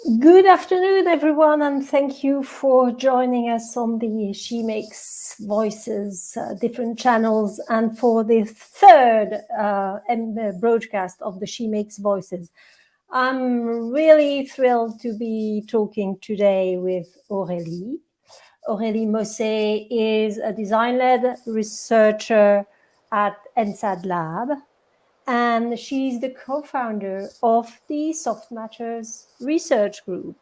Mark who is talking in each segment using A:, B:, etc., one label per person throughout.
A: Good afternoon, everyone, and thank you for joining us on the Shemakes Voices different channels and for the third broadcast of the Shemakes Voices. I'm really thrilled to be talking today with Aurélie. Aurélie Mossé is a design-led researcher at Ensadlab, and she's the co-founder of the Soft Matters Research Group.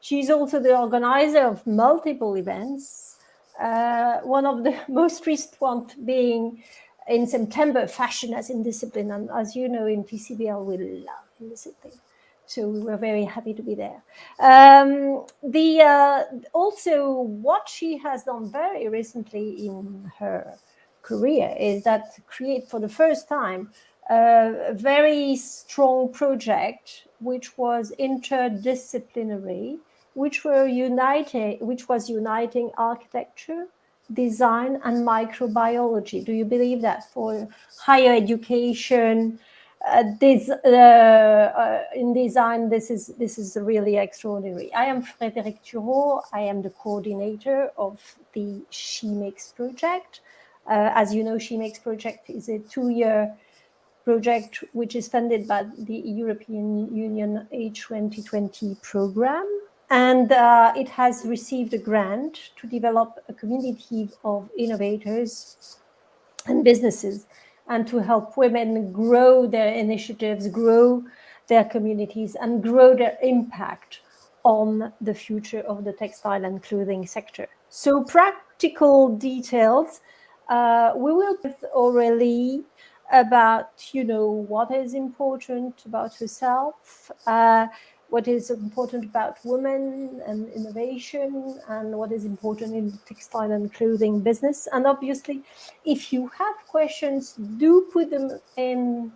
A: She's also the organizer of multiple events, one of the most recent ones being in September, Fashion as Indiscipline. And as you know, in TCBL, we love indiscipline. So we were very happy to be there. Also, what she has done very recently in her career is that create for the first time a very strong project which was interdisciplinary, which was uniting architecture, design, and microbiology. Do you believe that for higher education, in design, this is really extraordinary. I am Frédérique Thureau. I am the coordinator of the Shemakes project. As you know, Shemakes project is a 2-year project which is funded by the European Union H2020 program. And it has received a grant to develop a community of innovators and businesses and to help women grow their initiatives, grow their communities, and grow their impact on the future of the textile and clothing sector. So practical details, we will with Aurélie about, what is important about herself, what is important about women and innovation, and what is important in the textile and clothing business. And obviously, if you have questions, do put them in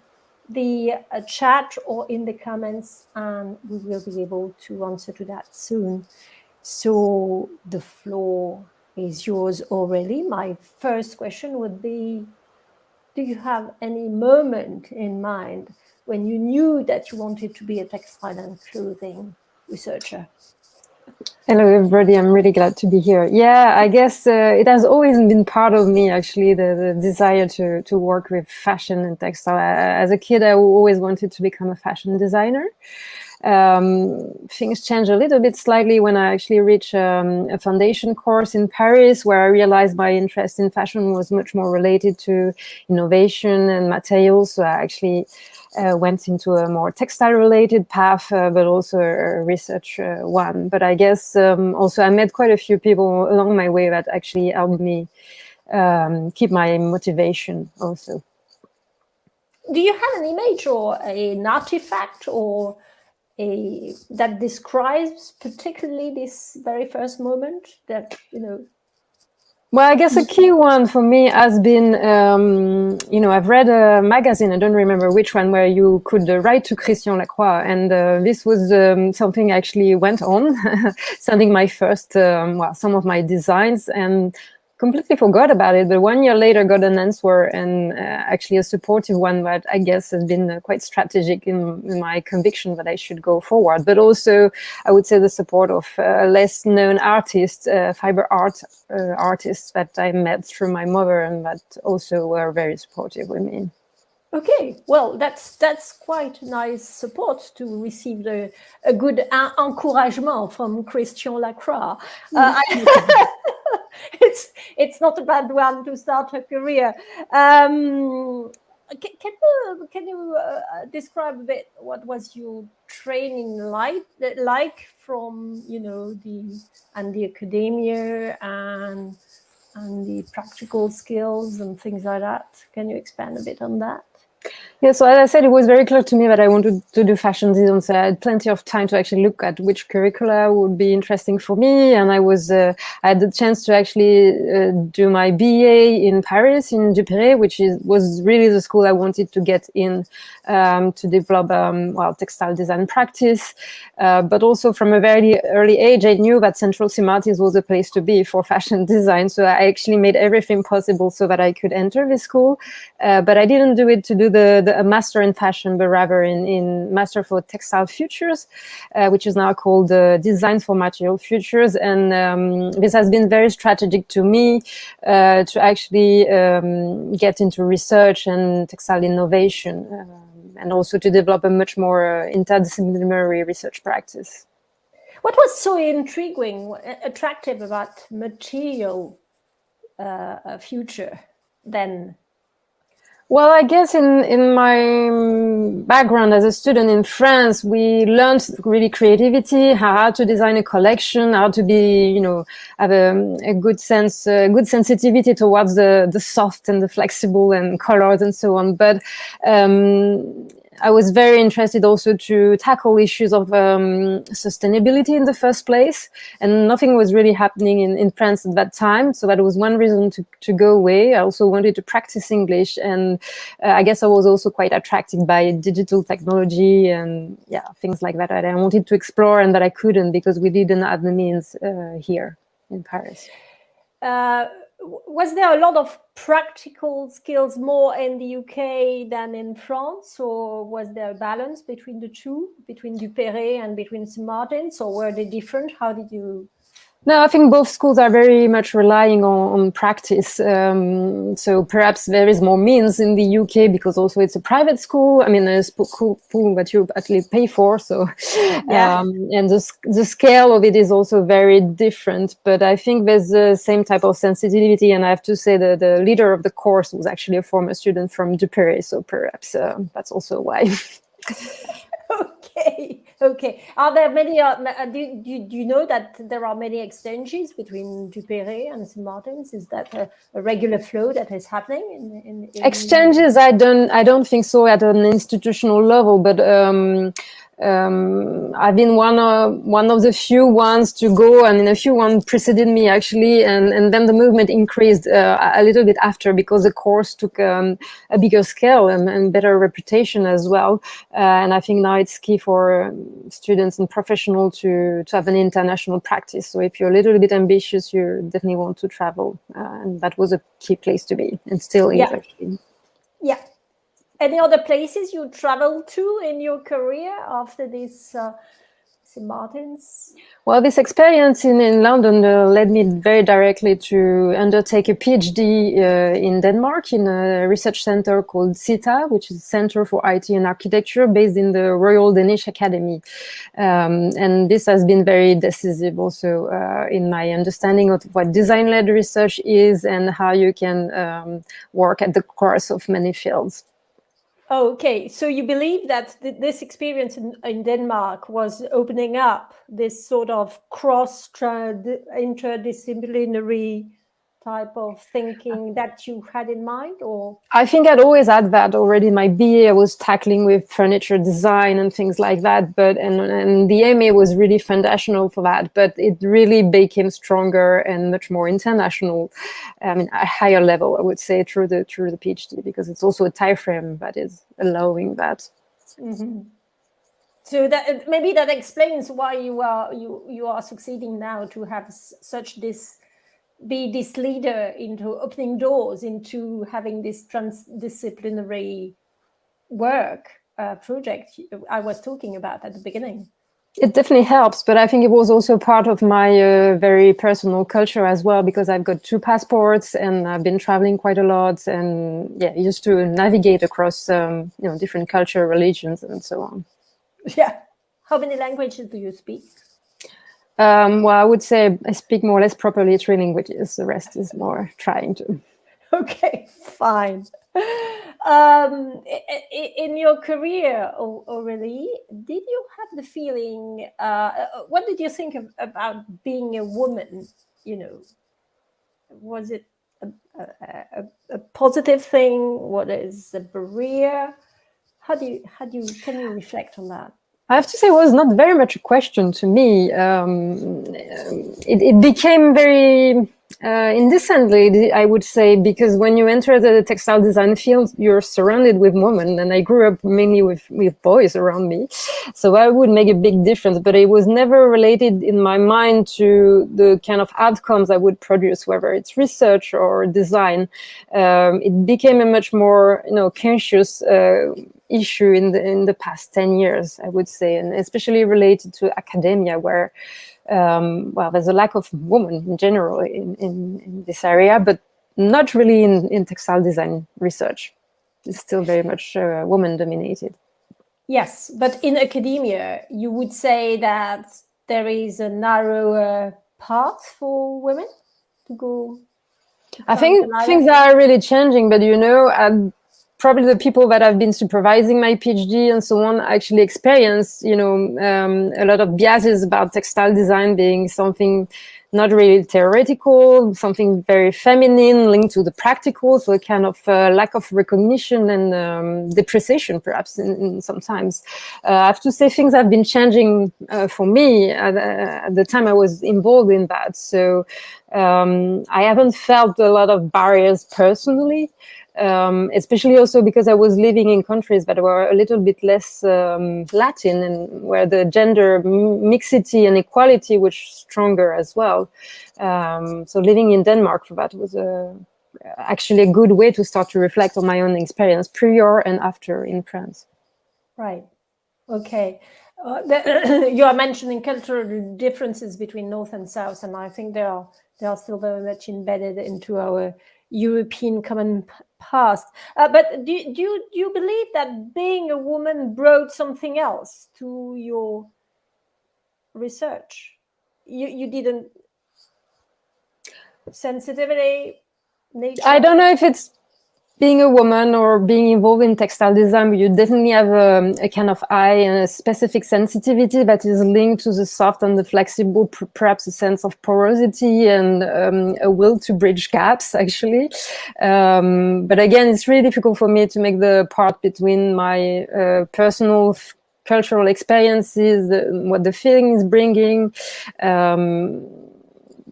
A: the chat or in the comments, and we will be able to answer to that soon. So the floor is yours, Aurélie. My first question would be, do you have any moment in mind when you knew that you wanted to be a textile and clothing researcher?
B: Hello, everybody. I'm really glad to be here. Yeah, I guess it has always been part of me, actually, the desire to work with fashion and textile. As a kid, I always wanted to become a fashion designer. Things changed a little bit slightly when I actually reached a foundation course in Paris, where I realized my interest in fashion was much more related to innovation and materials. So I actually went into a more textile-related path, but also a research one. But I guess also I met quite a few people along my way that actually helped me keep my motivation also.
A: Do you have an image or an artifact or that describes particularly this very first moment that,
B: Well, I guess a key one for me has been, I've read a magazine, I don't remember which one, where you could write to Christian Lacroix. And this was something I actually went on, sending my first, some of my designs, and completely forgot about it. But 1 year later, got an answer, and actually a supportive one that I guess has been quite strategic in my conviction that I should go forward. But also, I would say the support of less known artists, fiber art artists that I met through my mother, and that also were very supportive with me.
A: Okay, well, that's quite nice support to receive a good encouragement from Christian Lacroix. It's not a bad one to start a career. Can you describe a bit what was your training like from the academia and the practical skills and things like that? Can you expand a bit on that?
B: Yeah, so as I said, it was very clear to me that I wanted to do fashion design, so I had plenty of time to actually look at which curricula would be interesting for me. And I had the chance to actually do my BA in Paris, in Supérieure, which was really the school I wanted to get in to develop textile design practice. But also from a very early age, I knew that Central Saint Martin's was a place to be for fashion design. So I actually made everything possible so that I could enter this school. But I didn't do it to do the master in fashion, but rather in master for textile futures, which is now called Design for Material Futures. And this has been very strategic to me to actually get into research and textile innovation, and also to develop a much more interdisciplinary research practice.
A: What was so intriguing, attractive about material future then?
B: Well, I guess in my background as a student in France, we learned really creativity, how to design a collection, how to be, you know, have a good sense, good sensitivity towards the soft and the flexible and colors and so on. But I was very interested also to tackle issues of sustainability in the first place, and nothing was really happening in France at that time. So that was one reason to go away. I also wanted to practice English, and I guess I was also quite attracted by digital technology and things like that I wanted to explore and that I couldn't because we didn't have the means here in Paris.
A: Was there a lot of practical skills more in the UK than in France, or was there a balance between the two, between Duperré and between St. Martin's, or were they different? How did you...
B: No, I think both schools are very much relying on practice. So perhaps there is more means in the UK because also it's a private school. I mean, it's a school that you actually pay for. So, and the scale of it is also very different. But I think there's the same type of sensitivity. And I have to say that the leader of the course was actually a former student from Duperré. So perhaps that's also why.
A: Okay. Are there many? Do you know that there are many exchanges between Duperré and St. Martin's? Is that a regular flow that is happening? In
B: exchanges? I don't think so at an institutional level, but I've been one of the few ones to go, and a few ones preceded me actually, and then the movement increased a little bit after because the course took a bigger scale and better reputation as well. And I think now it's key for students and professionals to have an international practice. So if you're a little bit ambitious, you definitely want to travel, and that was a key place to be, and still is actually.
A: Yeah. Any other places you traveled to in your career after this St. Martin's?
B: Well, this experience in London led me very directly to undertake a PhD in Denmark in a research center called CITA, which is Center for IT and Architecture based in the Royal Danish Academy. And this has been very decisive also in my understanding of what design-led research is and how you can work at the course of many fields.
A: Okay, so you believe that this experience in Denmark was opening up this sort of interdisciplinary type of thinking that you had in mind, or?
B: I think I'd always had that already. My BA, I was tackling with furniture design and things like that, but and the MA was really foundational for that, but it really became stronger and much more international, I mean, a higher level, I would say, through the PhD, because it's also a time frame that is allowing that.
A: Mm-hmm. So that maybe that explains why you are succeeding now to have be this leader into opening doors, into having this transdisciplinary work project I was talking about at the beginning.
B: It definitely helps, but I think it was also part of my very personal culture as well, because I've got 2 passports and I've been traveling quite a lot, and used to navigate across different culture, religions, and so on.
A: Yeah. How many languages do you speak?
B: Well, I would say I speak more or less properly 3 languages. The rest is more trying to.
A: Okay, fine. In your career, Aurélie, did you have the feeling, what did you think about being a woman? You know, was it a positive thing? What is a barrier? Can you reflect on that?
B: I have to say it was not very much a question to me. It became very Indecently, I would say, because when you enter the textile design field, you're surrounded with women, and I grew up mainly with boys around me, so I would make a big difference. But it was never related in my mind to the kind of outcomes I would produce, whether it's research or design. It became a much more, conscious issue in the past 10 years, I would say, and especially related to academia, where there's a lack of women in general in this area, but not really in textile design research. It's still very much woman dominated.
A: Yes, but in academia, you would say that there is a narrower path for women to go.
B: I think things are really changing, but probably the people that have been supervising my PhD and so on actually experience, a lot of biases about textile design being something not really theoretical, something very feminine, linked to the practical, so a kind of lack of recognition and depreciation, perhaps, in sometimes. I have to say things have been changing for me at the time I was involved in that. So I haven't felt a lot of barriers personally. Especially also because I was living in countries that were a little bit less Latin, and where the gender mixity and equality was stronger as well. So living in Denmark for that was actually a good way to start to reflect on my own experience prior and after in France.
A: Right. Okay. You are mentioning cultural differences between North and South, and I think they are still very much embedded into our European common past. But do you believe that being a woman brought something else to your research? You didn't sensitivity, nature?
B: I don't know if it's being a woman or being involved in textile design, but you definitely have a kind of eye and a specific sensitivity that is linked to the soft and the flexible, perhaps a sense of porosity and a will to bridge gaps, actually. But again, it's really difficult for me to make the part between my personal cultural experiences, what the feeling is bringing.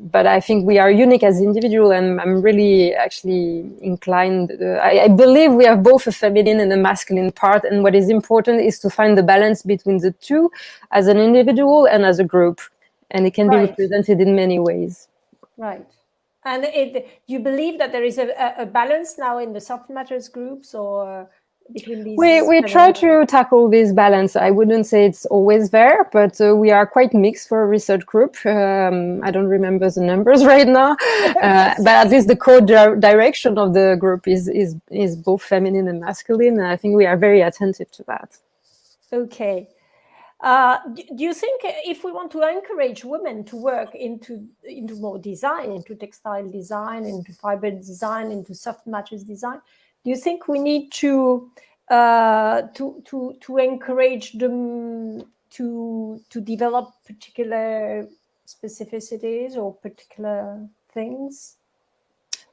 B: But I think we are unique as individuals, and I'm really actually inclined. I believe we have both a feminine and a masculine part, and what is important is to find the balance between the two as an individual and as a group, and it can be represented in many ways.
A: Right. And do you believe that there is a balance now in the soft matters groups, or between these?
B: We try to tackle this balance. I wouldn't say it's always there, but we are quite mixed for a research group. I don't remember the numbers right now, but at least the core direction of the group is both feminine and masculine, and I think we are very attentive to that.
A: Okay. Do you think if we want to encourage women to work into more design, into textile design, into fiber design, into soft mattress design, do you think we need to encourage them to develop particular specificities or particular things?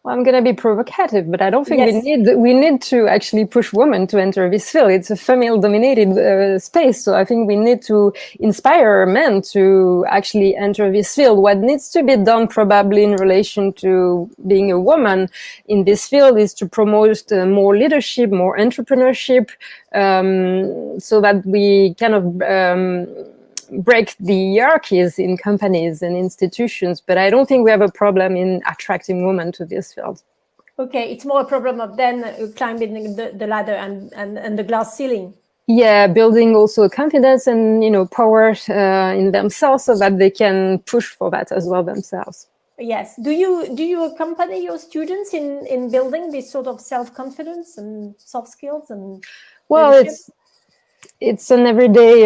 B: Well, I'm going to be provocative, but I don't think we need to actually push women to enter this field. It's a female-dominated space, so I think we need to inspire men to actually enter this field. What needs to be done, probably in relation to being a woman in this field, is to promote more leadership, more entrepreneurship, so that we kind of break the hierarchies in companies and institutions, but I don't think we have a problem in attracting women to this field.
A: Okay, it's more a problem of then climbing the ladder and the glass ceiling.
B: Yeah, building also confidence and power in themselves so that they can push for that as well themselves.
A: Yes. Do you accompany your students in building this sort of self-confidence and soft skills and leadership?
B: It's an everyday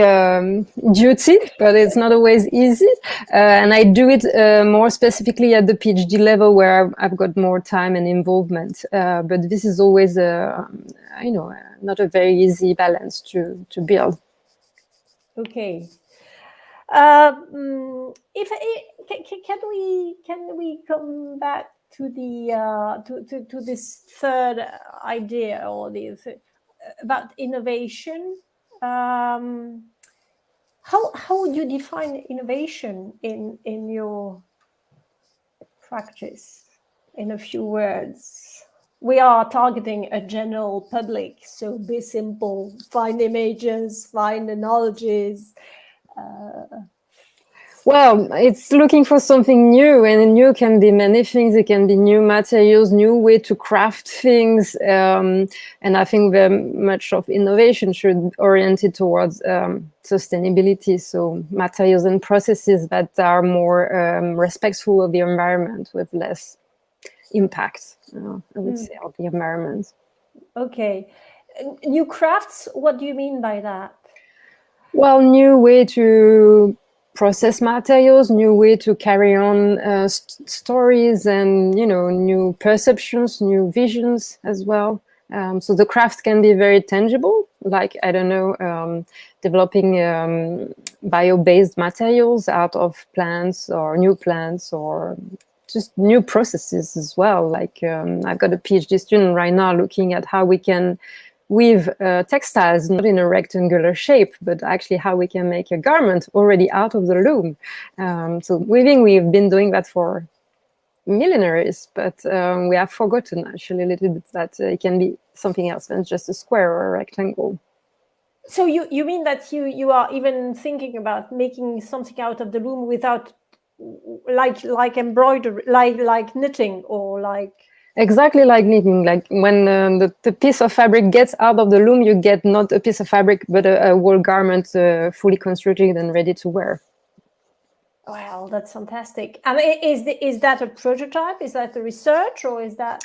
B: duty, but it's not always easy. And I do it more specifically at the PhD level, where I've got more time and involvement. But this is always, not a very easy balance to build.
A: Okay. Can we come back to the to this third idea, or about innovation? How would you define innovation in your practice in a few words? We are targeting a general public, so be simple, find images, find analogies.
B: Well, it's looking for something new, and new can be many things. It can be new materials, new way to craft things. And I think very much of innovation should orient it towards sustainability. So materials and processes that are more respectful of the environment with less impact, I would say, on the environment.
A: Okay. New crafts, what do you mean by that?
B: Well, new way to process materials, new way to carry on stories, and new perceptions, new visions as well. So the craft can be very tangible, like I don't know, developing bio-based materials out of plants or new plants, or just new processes as well. Like I've got a PhD student right now looking at how we can weave textiles, not in a rectangular shape, but actually how we can make a garment already out of the loom. So weaving, we've been doing that for millennials, but we have forgotten actually a little bit that it can be something else than just a square or a rectangle.
A: So you mean that you are even thinking about making something out of the loom without like embroidery, like knitting, or like...
B: Exactly like knitting. Like when the piece of fabric gets out of the loom, you get not a piece of fabric, but a whole garment fully constructed and ready to wear.
A: Well, that's fantastic. And is that a prototype? Is that a research, or is that...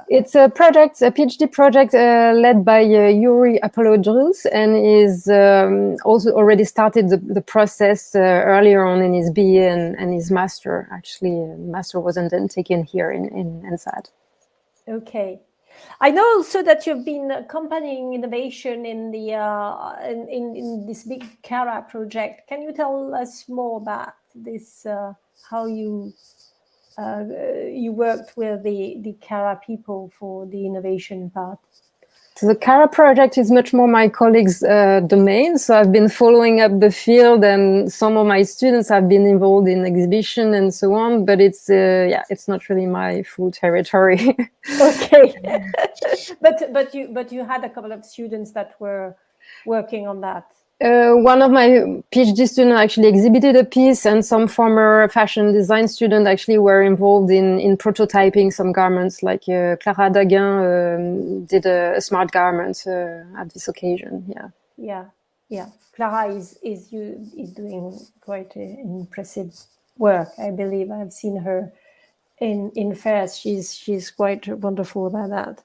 B: It's a project, a PhD project led by Yuri Apollo-Drills, and is also already started the process earlier on in his BA and his master. Actually, master wasn't then taken here in ENSAD.
A: Okay. I know also that you've been accompanying innovation in the in this big Cara project. Can you tell us more about this? How you worked with the Cara people for the innovation part?
B: So the Cara project is much more my colleagues' domain. So I've been following up the field, and some of my students have been involved in exhibition and so on. But it's it's not really my full territory.
A: Okay, but you had a couple of students that were working on that.
B: One of my PhD students actually exhibited a piece, and some former fashion design students actually were involved in prototyping some garments, like Clara Daguin did a smart garment at this occasion.
A: Yeah. Clara is doing quite impressive work. I believe I've seen her in fairs. She's quite wonderful about that.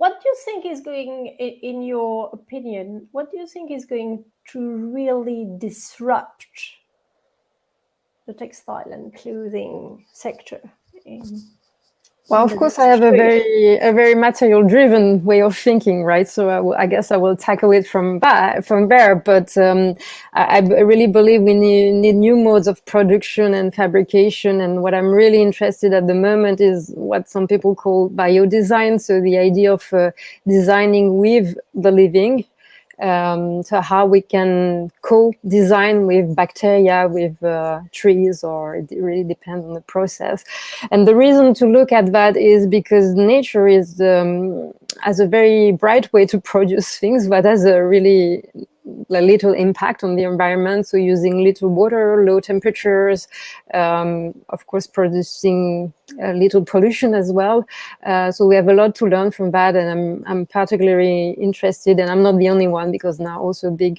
A: What do you think is going, in your opinion, what do you think is going to really disrupt the textile and clothing sector?
B: Well, of course, I have a very material-driven way of thinking, right? So I guess I will tackle it from there. But I really believe we need new modes of production and fabrication. And what I'm really interested at the moment is what some people call biodesign. So the idea of designing with the living. So how we can co-design with bacteria, with trees, or it really depends on the process. And the reason to look at that is because nature is has a very bright way to produce things, but has a really little impact on the environment. So using little water, low temperatures, of course, producing little pollution as well. So we have a lot to learn from that, and I'm particularly interested, and I'm not the only one, because now also big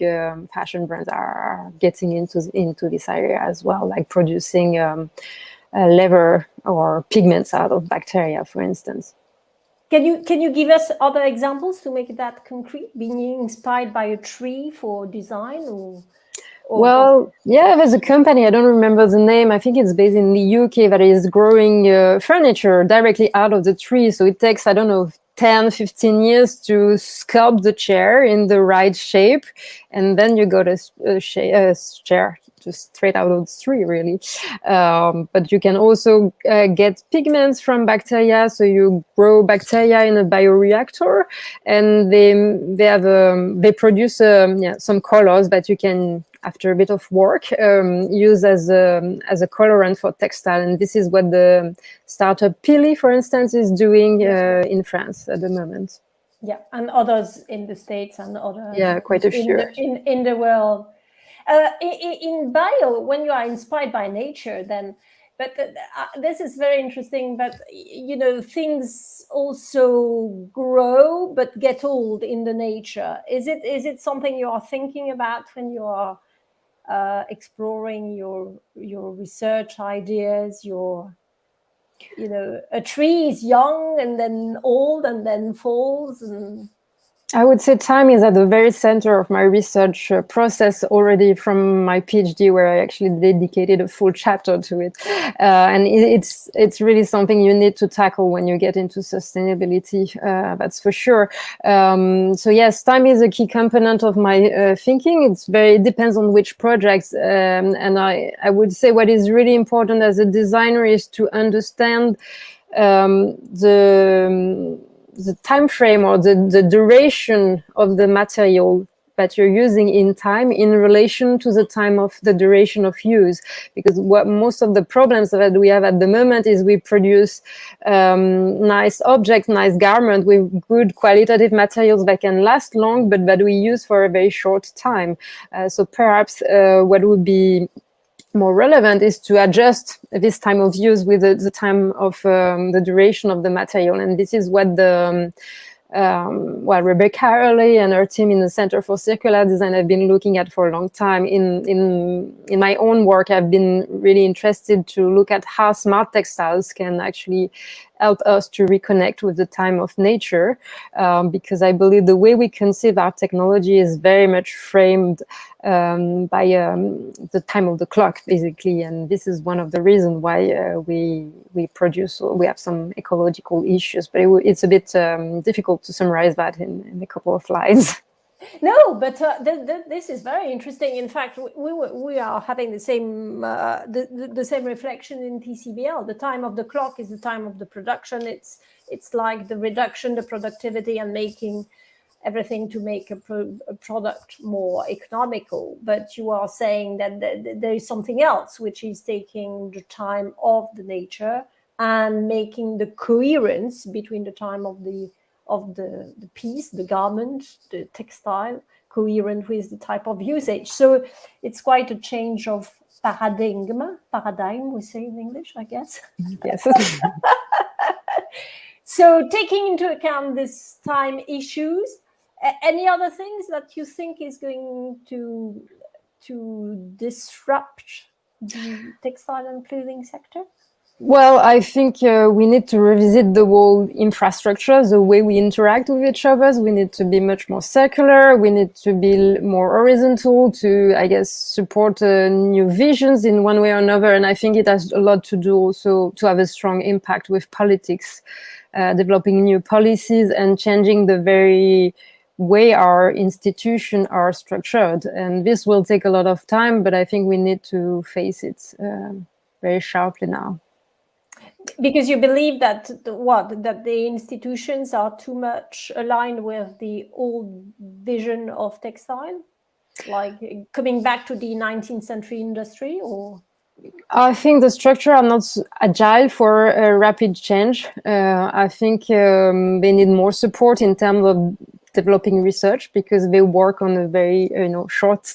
B: fashion brands are getting into this area as well, like producing leather or pigments out of bacteria, for instance.
A: Can you give us other examples to make that concrete? Being inspired by a tree for design, or
B: well, yeah, there's a company, I don't remember the name, I think it's based in the UK, that is growing furniture directly out of the tree. So it takes, I don't know, 10, 15 years to sculpt the chair in the right shape, and then you got a chair just straight out of the tree, really. But you can also get pigments from bacteria. So you grow bacteria in a bioreactor, and they produce some colors that you can after a bit of work, use as a colorant for textile. And this is what the startup Pili, for instance, is doing in France at the moment.
A: Yeah, and others in the States and others
B: quite a few
A: in the world. In bio, when you are inspired by nature, then, but this is very interesting. But things also grow but get old in the nature. Is it something you are thinking about when you are exploring your research ideas? A tree is young and then old and then falls, and
B: I would say time is at the very center of my research process already from my PhD, where I actually dedicated a full chapter to it. And it's really something you need to tackle when you get into sustainability, that's for sure. So yes, time is a key component of my thinking. It depends on which projects. And I would say what is really important as a designer is to understand the time frame or the duration of the material that you're using in time in relation to the time of the duration of use. Because what most of the problems that we have at the moment is we produce nice objects, nice garments with good qualitative materials that can last long, but that we use for a very short time. So perhaps what would be more relevant is to adjust this time of use with the time of the duration of the material. And this is what Rebecca Early and her team in the Center for Circular Design have been looking at for a long time. In my own work, I've been really interested to look at how smart textiles can actually help us to reconnect with the time of nature, because I believe the way we conceive our technology is very much framed by the time of the clock, basically. And this is one of the reasons why we have some ecological issues, but it's a bit difficult to summarize that in a couple of slides.
A: No, but this is very interesting. In fact, we are having the same the same reflection in TCBL. The time of the clock is the time of the production. It's like the reduction, the productivity, and making everything to make a product more economical. But you are saying that there is something else, which is taking the time of the nature and making the coherence between the time of the piece, the garment, the textile, coherent with the type of usage. So it's quite a change of paradigm, we say in English, I guess.
B: Yes.
A: So taking into account this time issues, any other things that you think is going to disrupt the textile and clothing sector?
B: Well, I think we need to revisit the whole infrastructure, the way we interact with each other. We need to be much more circular. We need to be more horizontal to, I guess, support new visions in one way or another. And I think it has a lot to do also to have a strong impact with politics, developing new policies and changing the very way our institutions are structured. And this will take a lot of time, but I think we need to face it very sharply now.
A: Because you believe that the institutions are too much aligned with the old vision of textile, like coming back to the 19th century industry, or?
B: I think the structure are not agile for rapid change. I think they need more support in terms of developing research, because they work on a very short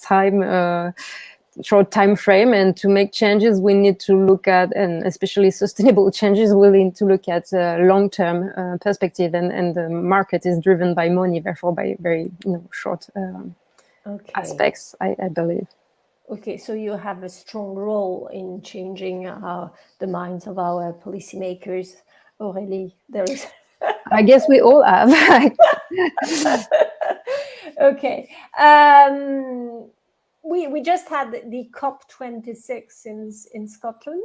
B: time frame, and to make changes we need to look at, and especially sustainable changes, we need to look at long-term perspective, and the market is driven by money, therefore by very short aspects, I believe.
A: Okay, so you have a strong role in changing the minds of our policymakers, Aurélie. There is
B: I guess we all have.
A: Okay. We just had the COP26 in Scotland.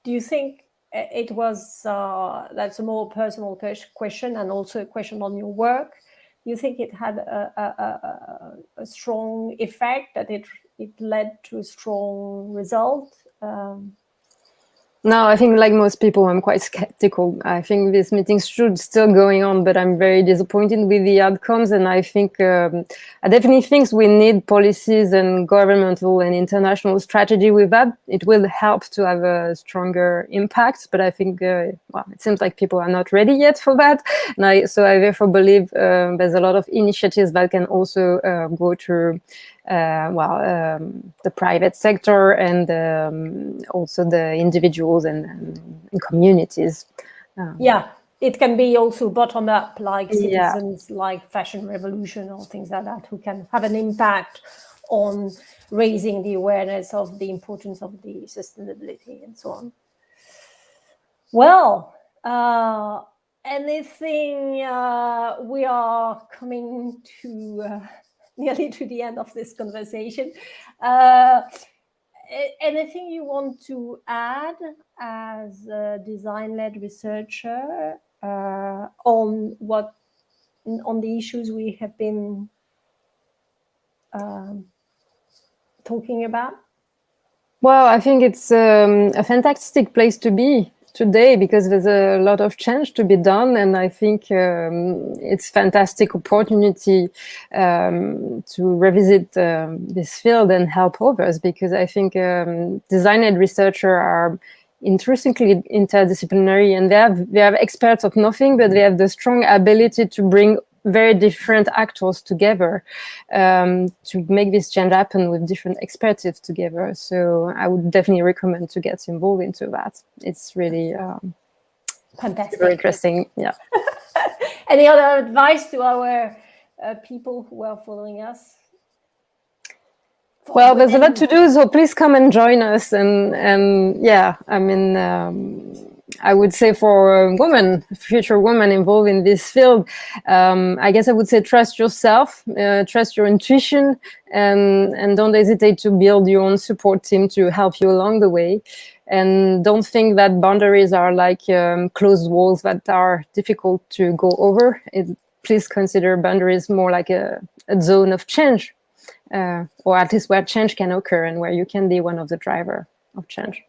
A: Do you think it was, that's a more personal question and also a question on your work, do you think it had a strong effect, that it led to a strong result?
B: No, I think like most people, I'm quite skeptical. I think this meeting should still going on, but I'm very disappointed with the outcomes. And I think I definitely think we need policies and governmental and international strategy with that. It will help to have a stronger impact. But I think, well, it seems like people are not ready yet for that. And so I therefore believe there's a lot of initiatives that can also go through the private sector and also the individuals and communities.
A: Yeah, it can be also bottom up, like citizens, like Fashion Revolution or things like that, who can have an impact on raising the awareness of the importance of the sustainability and so on. Well, anything, we are coming to nearly to the end of this conversation. Anything you want to add as a design-led researcher on the issues we have been talking about?
B: Well, I think it's a fantastic place to be today because there's a lot of change to be done, and I think it's fantastic opportunity to revisit this field and help others, because I think design-led researchers are intrinsically interdisciplinary, and they have experts of nothing, but they have the strong ability to bring very different actors together to make this change happen with different expertise together. So I would definitely recommend to get involved into that. It's really
A: fantastic,
B: very interesting. Yeah.
A: Any other advice to our people who are following us?
B: Well, there's a lot to do, so please come and join us. And yeah, I mean, I would say for a woman, future woman involved in this field, I guess I would say trust yourself, trust your intuition, and don't hesitate to build your own support team to help you along the way. And don't think that boundaries are like closed walls that are difficult to go over. Please consider boundaries more like a zone of change. Or at least where change can occur and where you can be one of the driver of change.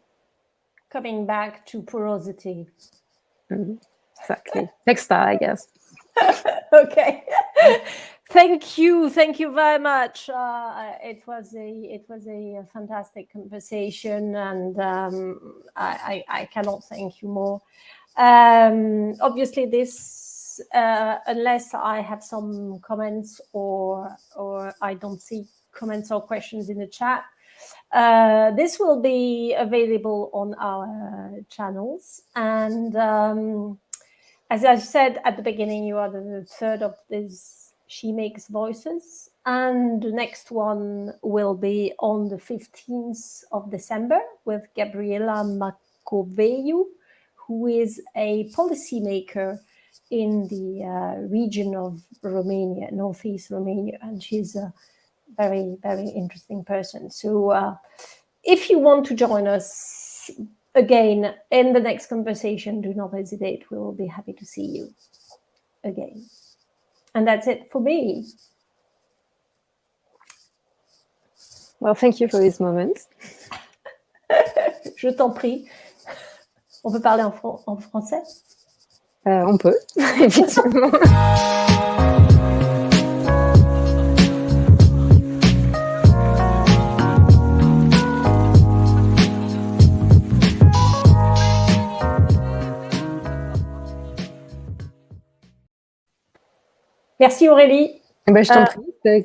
A: Coming back to porosity.
B: Mm-hmm. Exactly. Textile, I guess.
A: Okay. Thank you very much. It was a fantastic conversation, and I cannot thank you more. Obviously, this. Unless I have some comments or I don't see comments or questions in the chat, this will be available on our channels. And as I said at the beginning, you are the third of these Shemakes Voices. And the next one will be on the 15th of December with Gabriela Macoveiu, who is a policymaker in the region of Romania, northeast Romania, and she's a very, very interesting person. So if you want to join us again in the next conversation, do not hesitate. We will be happy to see you again. And that's it for me.
B: Well, thank you for this moment.
A: Je t'en prie. On peut parler en français?
B: On peut, effectivement.
A: Merci Aurélie.
B: Je t'en prie.